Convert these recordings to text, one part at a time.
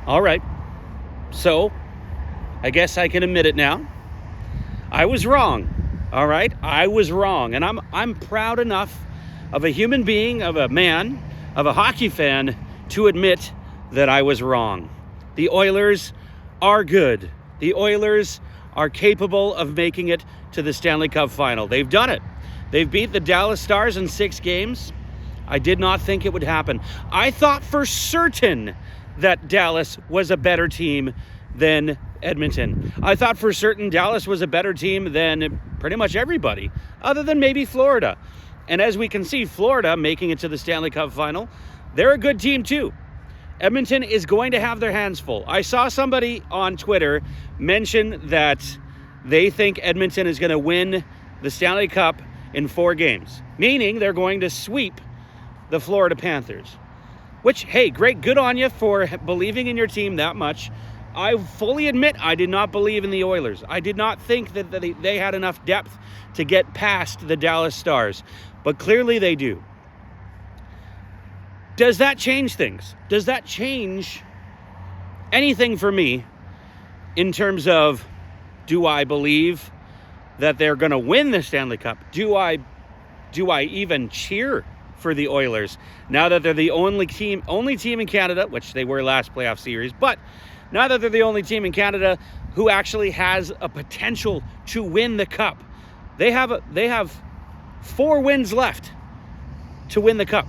All right. So, I guess I can admit it now. I was wrong. All right? I was wrong. And I'm proud enough of a human being, of a man, of a hockey fan to admit that I was wrong. The Oilers are good. The Oilers are capable of making it to the Stanley Cup Final. They've done it. They've beat the Dallas Stars in 6 games. I did not think it would happen. I thought for certain that Dallas was a better team than Edmonton. I thought for certain Dallas was a better team than pretty much everybody, other than maybe Florida. And as we can see, Florida making it to the Stanley Cup Final, they're a good team too. Edmonton is going to have their hands full. I saw somebody on Twitter mention that they think Edmonton is going to win the Stanley Cup in 4 games, meaning they're going to sweep the Florida Panthers. Which, hey, great, good on you for believing in your team that much. I fully admit I did not believe in the Oilers. I did not think that they had enough depth to get past the Dallas Stars, but clearly they do. Does that change things? Does that change anything for me in terms of, do I believe that they're going to win the Stanley Cup? Do I even cheer for the Oilers now that they're the only team in Canada, which they were last playoff series, but now that they're the only team in Canada who actually has a potential to win the cup? They have 4 wins left to win the cup.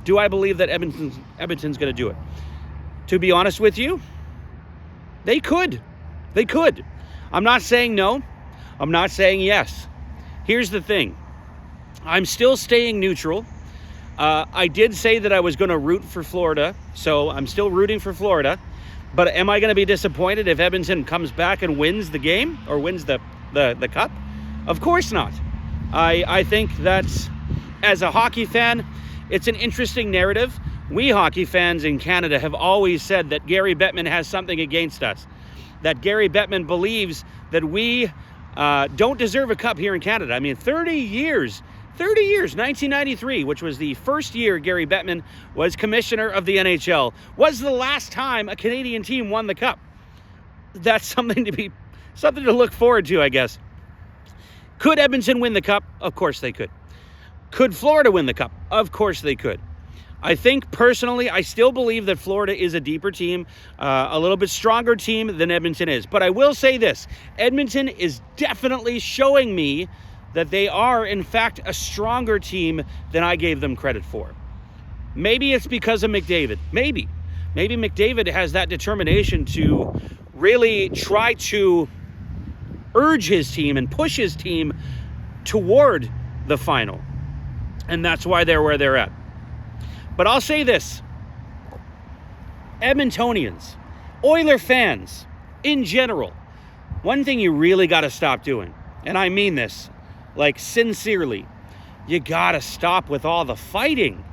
Do I believe that Edmonton's going to do it? To be honest with you, they could. They could. I'm not saying no. I'm not saying yes. Here's the thing. I'm still staying neutral. I did say that I was going to root for Florida, so I'm still rooting for Florida. But am I going to be disappointed if Edmonton comes back and wins the game or wins the cup? Of course not. I think that as a hockey fan, it's an interesting narrative. We hockey fans in Canada have always said that Gary Bettman has something against us, that Gary Bettman believes that we don't deserve a cup here in Canada. I mean, 30 years, 1993, which was the first year Gary Bettman was commissioner of the NHL, was the last time a Canadian team won the cup. That's something to look forward to, I guess. Could Edmonton win the cup? Of course they could. Could Florida win the cup? Of course they could. I think personally, I still believe that Florida is a deeper team, a little bit stronger team than Edmonton is. But I will say this, Edmonton is definitely showing me that they are, in fact, a stronger team than I gave them credit for. Maybe it's because of McDavid. Maybe McDavid has that determination to really try to urge his team and push his team toward the final. And that's why they're where they're at. But I'll say this. Edmontonians, Oiler fans, in general, one thing you really got to stop doing, and I mean this, like sincerely, you got to stop with all the fighting.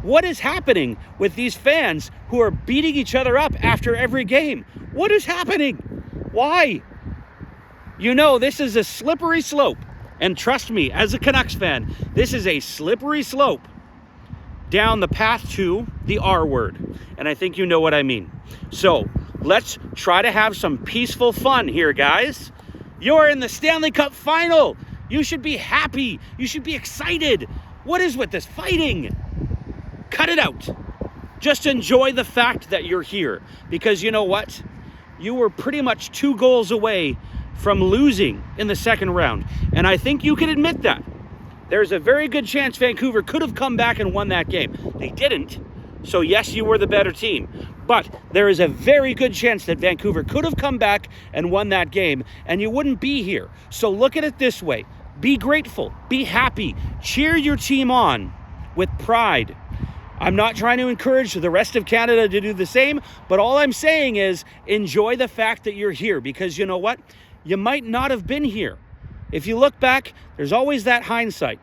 What is happening with these fans who are beating each other up after every game? What is happening? Why? You know, this is a slippery slope. And trust me, as a Canucks fan, this is a slippery slope down the path to the R word. And I think you know what I mean. So let's try to have some peaceful fun here, guys. You're in the Stanley Cup Final. You should be happy. You should be excited. What is with this fighting? Cut it out. Just enjoy the fact that you're here. Because you know what? You were pretty much 2 goals away from losing in the second round. And I think you can admit that. There's a very good chance Vancouver could have come back and won that game. They didn't. So yes, you were the better team. But there is a very good chance that Vancouver could have come back and won that game, and you wouldn't be here. So look at it this way. Be grateful. Be happy. Cheer your team on with pride. I'm not trying to encourage the rest of Canada to do the same, but all I'm saying is enjoy the fact that you're here, because you know what? You might not have been here. If you look back, there's always that hindsight.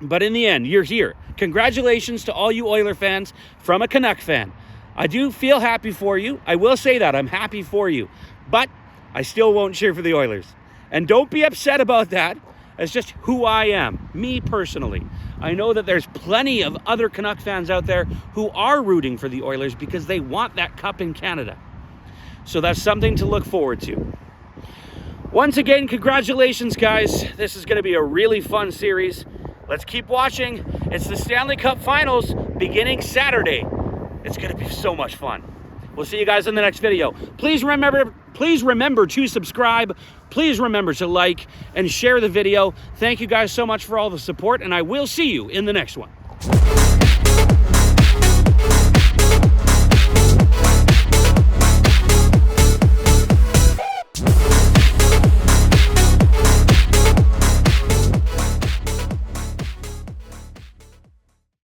But in the end, you're here. Congratulations to all you Oiler fans from a Canuck fan. I do feel happy for you. I will say that. I'm happy for you. But I still won't cheer for the Oilers. And don't be upset about that. That's just who I am, me personally. I know that there's plenty of other Canuck fans out there who are rooting for the Oilers because they want that cup in Canada. So that's something to look forward to. Once again, congratulations, guys. This is going to be a really fun series. Let's keep watching. It's the Stanley Cup Finals beginning Saturday. It's going to be so much fun. We'll see you guys in the next video. Please remember to subscribe. Please remember to like and share the video. Thank you guys so much for all the support, and I will see you in the next one.